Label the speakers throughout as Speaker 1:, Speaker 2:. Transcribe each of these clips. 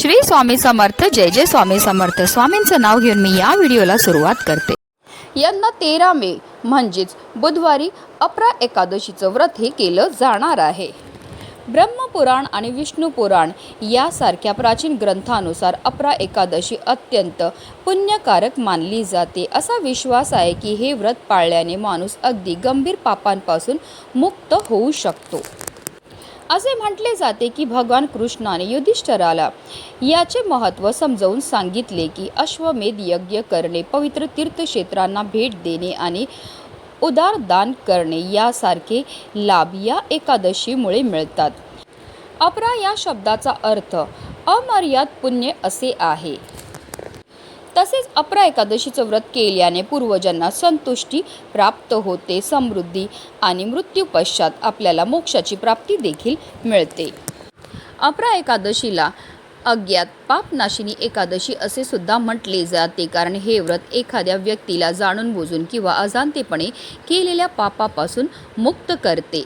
Speaker 1: श्री स्वामी समर्थ, जय जय स्वामी समर्थ। स्वामींचं नाव घेऊन मी या व्हिडिओला सुरुवात करते। यंदा 13 मे म्हणजेच बुधवारी अपरा एकादशीचं व्रत हे केलं जाणार आहे। ब्रह्मपुराण आणि विष्णू पुराण यासारख्या प्राचीन ग्रंथानुसार अपरा एकादशी अत्यंत पुण्यकारक मानली जाते। असा विश्वास आहे की हे व्रत पाळल्याने माणूस अगदी गंभीर पापांपासून मुक्त होऊ शकतो। असे म्हटले जाते की भगवान कृष्णाने युधिष्ठिराला याचे महत्त्व समजावून सांगितले की अश्वमेध यज्ञ करणे, पवित्र तीर्थक्षेत्रांना भेट देणे आणि उदार दान करणे यासारखे लाभ या एकादशीमुळे मिळतात। अपरा या शब्दाचा अर्थ अमर्याद पुण्य असे आहे। तसेच अपरा एकादशीचं व्रत केल्याने पूर्वजांना संतुष्टी प्राप्त होते, समृद्धी आणि मृत्यू पश्चात आपल्याला मोक्षाची प्राप्ती देखील मिळते। अपरा एकादशीला अज्ञात पापनाशिनी एकादशी असे सुद्धा म्हटले जाते, कारण हे व्रत एखाद्या व्यक्तीला जाणून बुजून किंवा अजाणतेपणे केलेल्या पापापासून मुक्त करते।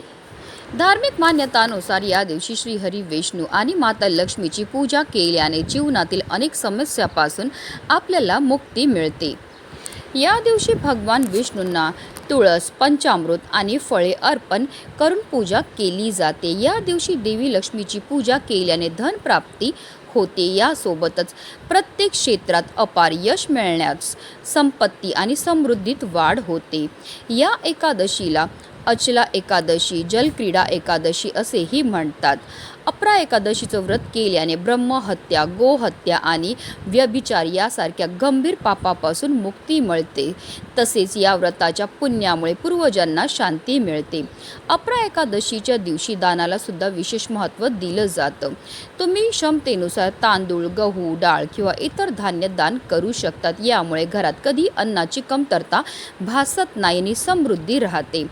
Speaker 1: धार्मिक मान्यतानुसार या दिवशी श्रीहरी विष्णू आणि माता लक्ष्मीची पूजा केल्याने जीवनातील अनेक समस्यापासून आपल्याला मुक्ती मिळते। या दिवशी भगवान विष्णूंना तुळस, पंचामृत आणि फळे अर्पण करून पूजा केली जाते। या दिवशी देवी लक्ष्मीची पूजा केल्याने धन प्राप्ती होते। यासोबतच प्रत्येक क्षेत्रात अपार यश मिळण्यास, संपत्ती आणि समृद्धीत वाढ होते। या एकादशीला अचला एकादशी, जलक्रीडा एकादशी असेही म्हणतात। अपरा एकादशीचं व्रत केल्याने ब्रह्महत्या, गोहत्या आणि व्यभिचार यासारख्या गंभीर पापापासून मुक्ती मिळते। तसेच या व्रताच्या पुण्यामुळे पूर्वजांना शांती मिळते। अपरा एकादशीच्या दिवशी दानाला सुद्धा विशेष महत्त्व दिलं जातं। तुम्ही क्षमतेनुसार तांदूळ, गहू, डाळ किंवा इतर धान्य दान करू शकतात। यामुळे घरात कधी अन्नाची कमतरता भासत नाही आणि समृद्धी राहते।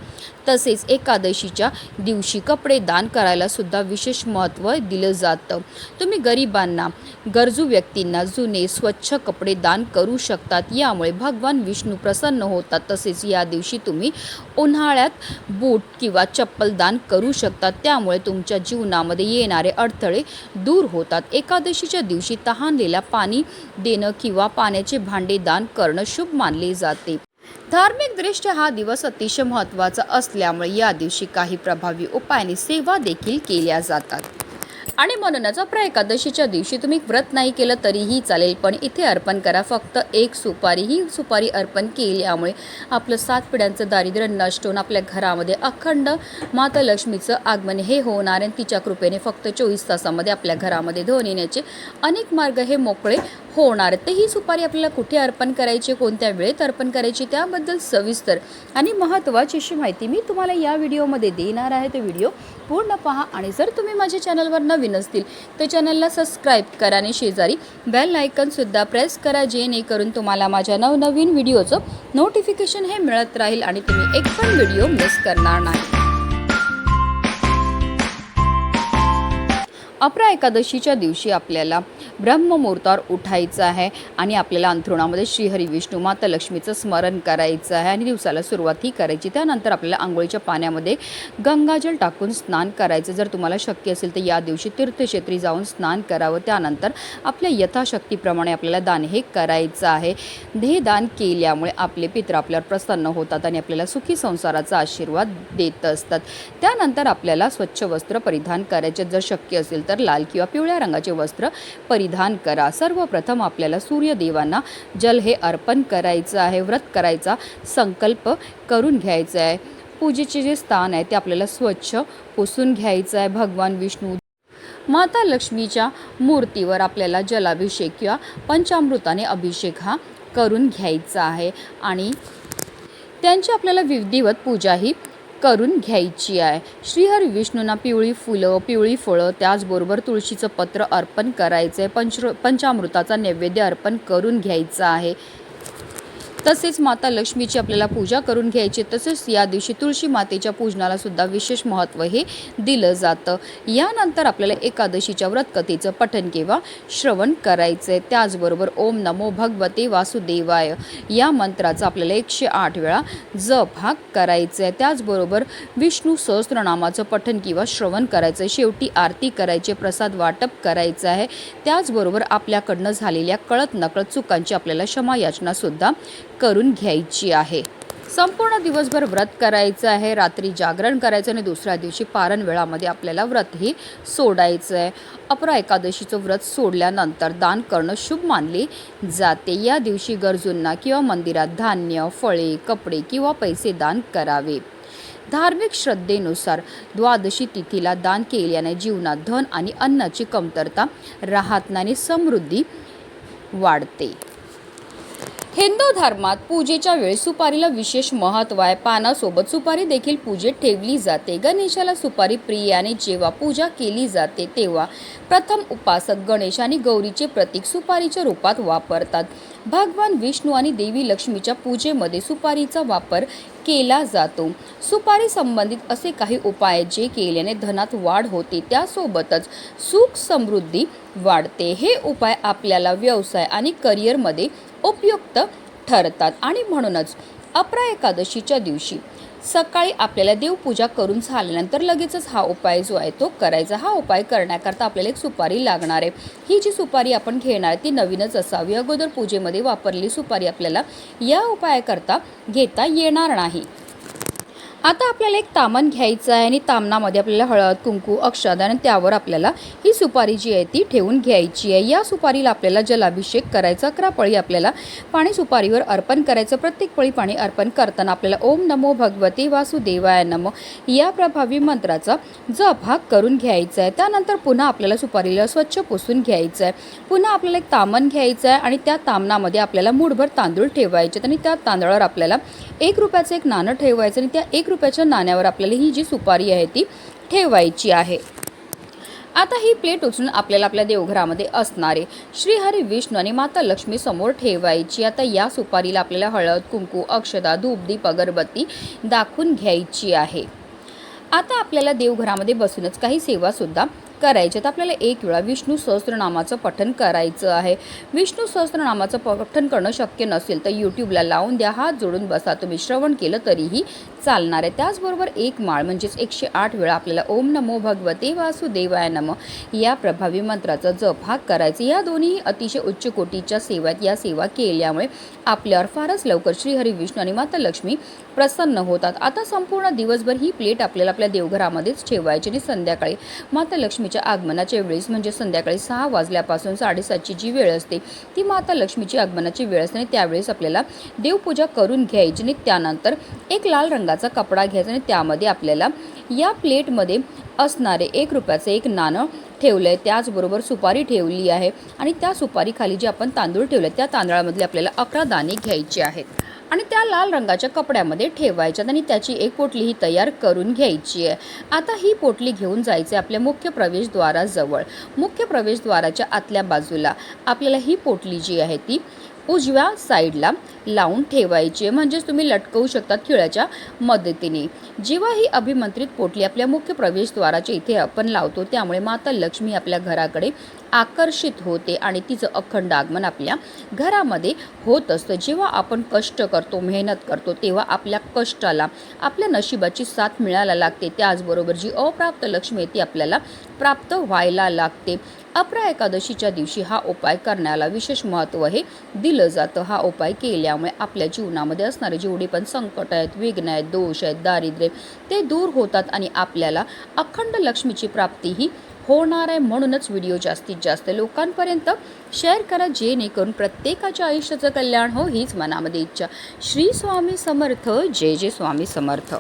Speaker 1: तसेच एकादशीच्या दिवशी कपडे दान करायला सुद्धा विशेष महत्त्व दिलं जातं। तुम्ही गरिबांना, गरजू व्यक्तींना जुने स्वच्छ कपडे दान करू शकतात। यामुळे भगवान विष्णू प्रसन्न होतात। तसेच या दिवशी तुम्ही उन्हाळ्यात बूट किंवा चप्पल दान करू शकतात। त्यामुळे तुमच्या जीवनामध्ये येणारे अडथळे दूर होतात। एकादशीच्या दिवशी तहानलेला पाणी देणं किंवा पाण्याचे भांडे दान करणं शुभ मानले जाते। धार्मिकदृष्ट्या हा दिवस अतिशय महत्त्वाचा असल्यामुळे या दिवशी काही प्रभावी उपायांनी सेवा देखील केल्या जातात। आणि म्हणूनच अपरा एकादशीच्या दिवशी तुम्ही व्रत नाही केलं तरीही चालेल, पण इथे अर्पण करा फक्त एक सुपारी। ही सुपारी अर्पण केल्यामुळे आपलं 7 पिढ्यांचं दारिद्र्य नष्ट होऊन आपल्या घरामध्ये अखंड माता लक्ष्मीचं आगमन हे होणार आणि तिच्या कृपेने फक्त 24 तासामध्ये आपल्या घरामध्ये धन येण्याचे अनेक मार्ग हे मोकळे होणार। तर ही सुपारी आपल्याला कुठे अर्पण करायची, कोणत्या वेळेत अर्पण करायची त्याबद्दल सविस्तर आणि महत्त्वाची अशी माहिती मी तुम्हाला या व्हिडिओमध्ये देणार आहे। तो व्हिडिओ पूर्ण पहा आणि जर तुम्ही माझ्या चॅनलवर नवीन असतील तर चॅनलला सबस्क्राईब करा आणि शेजारी बेल आयकॉनसुद्धा प्रेस करा, जेणेकरून तुम्हाला माझ्या नवनवीन व्हिडिओचं नोटिफिकेशन हे मिळत राहील आणि तुम्ही एक पण व्हिडिओ मिस करणार नाही। अपरा एकादशीच्या दिवशी आपल्याला ब्रह्ममुहूर्तावर उठायचं आहे आणि आपल्याला अंथरुणामध्ये श्रीहरी विष्णू, माता लक्ष्मीचं स्मरण करायचं आहे आणि दिवसाला सुरुवात ही करायची। त्यानंतर आपल्याला आंघोळीच्या पाण्यामध्ये गंगाजल टाकून स्नान करायचं। जर तुम्हाला शक्य असेल तर या दिवशी तीर्थक्षेत्री जाऊन स्नान करावं। त्यानंतर आपल्या यथाशक्तीप्रमाणे आपल्याला दान हे करायचं आहे। हे दान केल्यामुळे आपले पितृ आपल्यावर प्रसन्न होतात आणि आपल्याला सुखी संसाराचा आशीर्वाद देत असतात। त्यानंतर आपल्याला स्वच्छ वस्त्र परिधान करायचे, जर शक्य असेल तर लाल किंवा पिवळ्या रंगाचे वस्त्र परिधान करा। सर्वप्रथम आपल्याला सूर्यदेवांना जल हे अर्पण करायचं आहे। व्रत करायचा संकल्प करून घ्यायचा आहे। पूजेचे जे स्थान आहे ते आपल्याला स्वच्छ पुसून घ्यायचं आहे। भगवान विष्णू, माता लक्ष्मीच्या मूर्तीवर आपल्याला जलाभिषेक किंवा पंचामृताने अभिषेक हा करून घ्यायचा आहे आणि त्यांची आपल्याला विधिवत पूजाही करून घ्यायची आहे। श्रीहरी विष्णूंना पिवळी फुलं, पिवळी फळं, त्याचबरोबर तुळशीचं पत्र अर्पण करायचं आहे। पंचामृताचा नैवेद्य अर्पण करून घ्यायचा आहे। तसेच माता लक्ष्मीची आपल्याला पूजा करून घ्यायची। तसेच या दिवशी तुळशी मातेच्या पूजनाला सुद्धा विशेष महत्त्व हे दिलं जातं। यानंतर आपल्याला एकादशीच्या व्रतकथेचं पठण किंवा श्रवण करायचं आहे। त्याचबरोबर ओम नमो भगवते वासुदेवाय या मंत्राचा आपल्याला 108 वेळा जप हा करायचा आहे। त्याचबरोबर विष्णू सहस्त्रनामाचं पठण किंवा श्रवण करायचं आहे। शेवटी आरती करायची, प्रसाद वाटप करायचं आहे। त्याचबरोबर आपल्याकडनं झालेल्या कळत नकळत चुकांची आपल्याला क्षमा याचना सुद्धा करून घ्यायची आहे। संपूर्ण दिवसभर व्रत करायचं आहे, रात्री जागरण करायचं आणि दुसऱ्या दिवशी पारण वेळामध्ये आपल्याला व्रत हे सोडायचं आहे। अपरा एकादशीचं व्रत सोडल्यानंतर दान करणं शुभ मानले जाते। या दिवशी गरजूंना किंवा मंदिरात धान्य, फळे, कपडे किंवा पैसे दान करावे। धार्मिक श्रद्धेनुसार द्वादशी तिथीला दान केल्याने जीवनात धन आणि अन्नाची कमतरता राहत नाही, समृद्धी वाढते। हिंदू धर्मात पूजेच्या वेळी सुपारीला विशेष महत्त्व आहे। पानासोबत सुपारी देखील पूजेत ठेवली जाते। गणेशाला सुपारी प्रिय आणि जेव्हा पूजा केली जाते तेव्हा प्रथम उपासक गणेश आणि गौरीचे प्रतीक सुपारीच्या रूपात वापरतात। भगवान विष्णू आणि देवी लक्ष्मीच्या पूजेमध्ये सुपारीचा वापर केला जातो। सुपारी संबंधित असे काही उपाय जे केल्याने धनात वाढ होते, त्यासोबतच सुख समृद्धी वाढते। हे उपाय आपल्याला व्यवसाय आणि करिअरमध्ये उपयुक्त ठरतात आणि म्हणूनच अपरा एकादशीच्या दिवशी सकाळी आपल्याला देवपूजा करून झाल्यानंतर लगेचच हा उपाय जो आहे तो करायचा। हा उपाय करण्याकरता आपल्याला एक सुपारी लागणार आहे। ही जी सुपारी आपण घेणार ती नवीनच असावी। अगोदर पूजेमध्ये वापरलेली सुपारी आपल्याला या उपायाकरता घेता येणार नाही। आता आपल्याला एक तामण घ्यायचं आहे आणि तामणामध्ये आपल्याला हळद, कुंकू, अक्षदा आणि त्यावर आपल्याला ही सुपारी जी आहे ती ठेवून घ्यायची आहे। या सुपारीला आपल्याला जलाभिषेक करायचा। 11 पळी आपल्याला पाणी सुपारीवर अर्पण करायचं। प्रत्येक पळी पाणी अर्पण करताना आपल्याला ओम नमो भगवते वासुदेवाय नमः या प्रभावी मंत्राचा जप हा करून घ्यायचा आहे। त्यानंतर पुन्हा आपल्याला सुपारीला स्वच्छ पुसून घ्यायचं आहे। पुन्हा आपल्याला एक तामण घ्यायचं आहे आणि त्या तामणामध्ये आपल्याला मूठभर तांदूळ ठेवायचे आणि त्या तांदळावर आपल्याला 1 रुपयाचं एक नाणं ठेवायचं आणि त्या 1 रुपयाच्या नाण्यावर आपल्याला ही जी सुपारी आहे ती ठेवायची आहे। आता ही प्लेट उचलून आपल्याला आपल्या देवघरामध्ये असणारे श्री हरी विष्णू आणि माता लक्ष्मी समोर ठेवायची। आता या सुपारीला आपल्याला हळद, कुंकू, अक्षदा, धूप, दीप, अगरबत्ती दाखवून घ्यायची आहे। आता आपल्याला देवघरामध्ये बसूनच काही सेवा सुद्धा करायचे। तर आपल्याला 1 वेळा विष्णू सहस्त्रनामाचं पठण करायचं आहे। विष्णू सहस्त्रनामाचं पठण करणं शक्य नसेल तर यूट्यूबला लावून द्या, हात जोडून बसा, तुम्ही श्रवण केलं तरीही चालणार आहे। त्याचबरोबर 1 माळ म्हणजेच 108 वेळा आपल्याला ओम नमो भगवते वासुदेवाय नमः या प्रभावी मंत्राचा जप हा करायचा। या दोन्ही अतिशय उच्च कोटीच्या सेवा आहेत। या सेवा केल्यामुळे आपल्यावर फारच लवकर श्री हरी विष्णू आणि माता लक्ष्मी प्रसन्न होतात। आता संपूर्ण दिवसभर ही प्लेट आपल्याला आपल्या देवघरामध्येच ठेवायची आणि संध्याकाळी माता लक्ष्मीच्या आगमनाच्या वेळेस म्हणजे संध्याकाळी 6 वाजल्यापासून 7:30ची जी वेळ असते ती माता लक्ष्मीची आगमनाची वेळ असते आणि त्यावेळेस आपल्याला देवपूजा करून घ्यायची आणि त्यानंतर एक लाल रंगाचा कपडा घ्यायचा आणि त्यामध्ये आपल्याला या प्लेटमध्ये असणारे 1 रुपयाचं एक नाणं ठेवलं आहे। त्याचबरोबर सुपारी ठेवली आहे आणि त्या सुपारीखाली जे आपण तांदूळ ठेवले त्या तांदळामधले आपल्याला 11 दाणे घ्यायचे आहेत आणि त्या लाल रंगाच्या कपड्यामध्ये ठेवायच्यात आणि त्याची एक पोटली ही तयार करून घ्यायची आहे। आता ही पोटली घेऊन जायचे आपल्या मुख्य प्रवेशद्वाराजवळ। मुख्य प्रवेशद्वाराच्या आतल्या बाजूला आपल्याला ही पोटली जी आहे ती उजव्या साईडला लावून ठेवायची आहे, म्हणजेच तुम्ही लटकवू शकतात खिळ्याच्या मदतीने। जेव्हा ही अभिमंत्रित पोटली आपल्या मुख्य प्रवेशद्वाराच्या इथे आपण लावतो त्यामुळे माता लक्ष्मी आपल्या घराकडे आकर्षित होते आणि तिचं अखंड आगमन आपल्या घरामध्ये होत असतं। जेव्हा आपण कष्ट करतो, मेहनत करतो तेव्हा आपल्या कष्टाला आपल्या नशिबाची साथ मिळायला लागते। त्याचबरोबर जी अप्राप्त लक्ष्मी आहे ती आपल्याला प्राप्त व्हायला लागते। अपरा एकादशीच्या दिवशी हा उपाय करण्याला विशेष महत्त्व हे दिलं जातं। हा उपाय केल्यामुळे आपल्या जीवनामध्ये असणारे जेवढे पण संकट आहेत, विघ्न आहेत, दोष आहेत, दारिद्र्य ते दूर होतात आणि आपल्याला अखंड लक्ष्मीची प्राप्ती ही होणार आहे। म्हणूनच व्हिडिओ जास्तीत जास्त लोकांपर्यंत शेअर करा जेणेकरून प्रत्येकाच्या आयुष्याचं कल्याण हो हीच मनामध्ये इच्छा। श्री स्वामी समर्थ। जय जय स्वामी समर्थ।